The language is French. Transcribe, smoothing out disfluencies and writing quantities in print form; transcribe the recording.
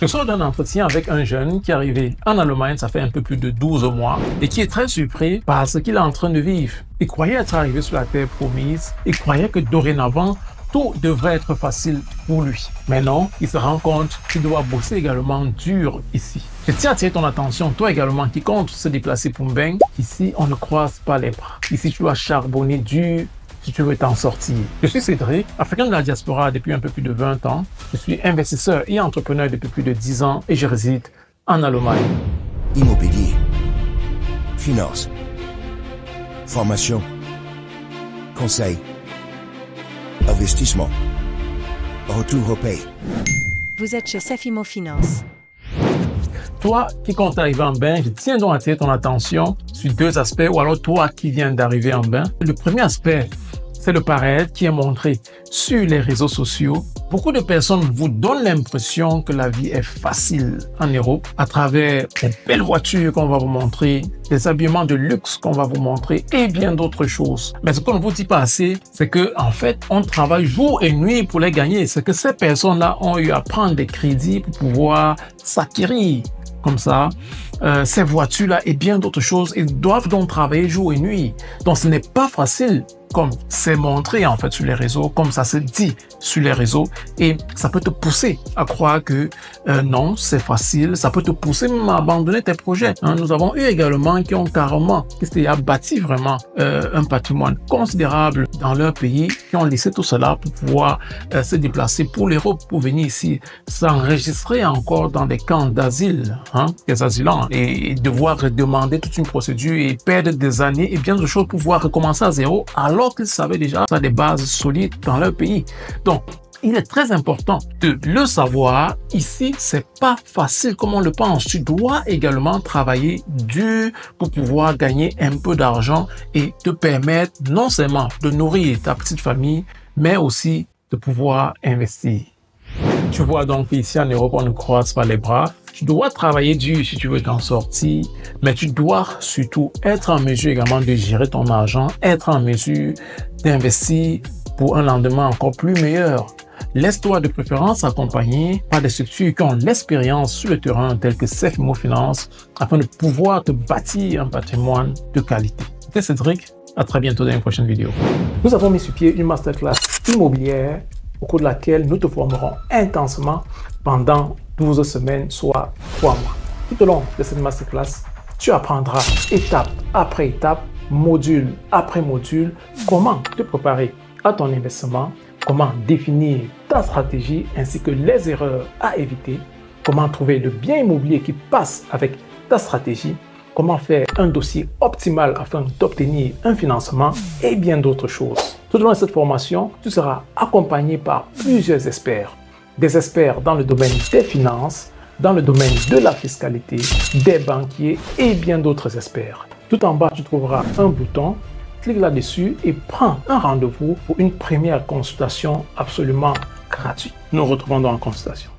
Je sors d'un entretien avec un jeune qui est arrivé en Allemagne, ça fait un peu plus de 12 mois, et qui est très surpris par ce qu'il est en train de vivre. Il croyait être arrivé sur la terre promise, il croyait que dorénavant, tout devrait être facile pour lui. Mais non, il se rend compte qu'il doit bosser également dur ici. Je tiens à attirer ton attention, toi également, qui compte se déplacer pour Mbeng. Ici, on ne croise pas les bras. Ici, tu dois charbonner dur si tu veux t'en sortir. Je suis Cédric, africain de la diaspora depuis un peu plus de 20 ans. Je suis investisseur et entrepreneur depuis plus de 10 ans et je réside en Allemagne. Immobilier, finance, formation, conseil, investissement, retour au pays. Vous êtes chez Safimo Finance. Toi qui compte arriver en Mbeng, je tiens donc à attirer ton attention sur deux aspects, ou alors toi qui viens d'arriver en Mbeng. Le premier aspect, c'est le paraître qui est montré sur les réseaux sociaux. Beaucoup de personnes vous donnent l'impression que la vie est facile en Europe à travers les belles voitures qu'on va vous montrer, les habillements de luxe qu'on va vous montrer et bien d'autres choses. Mais ce qu'on ne vous dit pas assez, c'est que en fait, on travaille jour et nuit pour les gagner. C'est que ces personnes-là ont eu à prendre des crédits pour pouvoir s'acquérir comme ça, ces voitures-là et bien d'autres choses. Ils doivent donc travailler jour et nuit. Donc ce n'est pas facile comme c'est montré en fait sur les réseaux, comme ça se dit sur les réseaux, et ça peut te pousser à croire que non, c'est facile, ça peut te pousser même à abandonner tes projets. Nous avons eu également qui ont carrément, qui ont bâti vraiment un patrimoine considérable dans leur pays, qui ont laissé tout cela pour pouvoir se déplacer pour l'Europe, pour venir ici, s'enregistrer encore dans des camps d'asile, des asilants, et devoir demander toute une procédure et perdre des années et bien de choses pour pouvoir recommencer à zéro, alors qu'ils savaient déjà ça des bases solides dans leur pays. Donc, il est très important de le savoir. Ici, c'est pas facile comme on le pense. Tu dois également travailler dur pour pouvoir gagner un peu d'argent et te permettre non seulement de nourrir ta petite famille, mais aussi de pouvoir investir. Tu vois donc ici en Europe, on ne croise pas les bras. Tu dois travailler dur si tu veux t'en sortir, mais tu dois surtout être en mesure également de gérer ton argent, être en mesure d'investir pour un lendemain encore plus meilleur. Laisse-toi de préférence accompagner par des structures qui ont l'expérience sur le terrain telles que Safimo Finance afin de pouvoir te bâtir un patrimoine de qualité. C'était Cédric, à très bientôt dans une prochaine vidéo. Nous avons mis sur pied une masterclass immobilière au cours de laquelle nous te formerons intensément pendant 12 semaines, soit 3 mois. Tout au long de cette masterclass, tu apprendras étape après étape, module après module, comment te préparer à ton investissement, comment définir ta stratégie ainsi que les erreurs à éviter, comment trouver le bien immobilier qui passe avec ta stratégie, comment faire un dossier optimal afin d'obtenir un financement et bien d'autres choses. Tout au long de cette formation, tu seras accompagné par plusieurs experts. Des experts dans le domaine des finances, dans le domaine de la fiscalité, des banquiers et bien d'autres experts. Tout en bas, tu trouveras un bouton. Clique là-dessus et prends un rendez-vous pour une première consultation absolument gratuite. Nous nous retrouvons dans la consultation.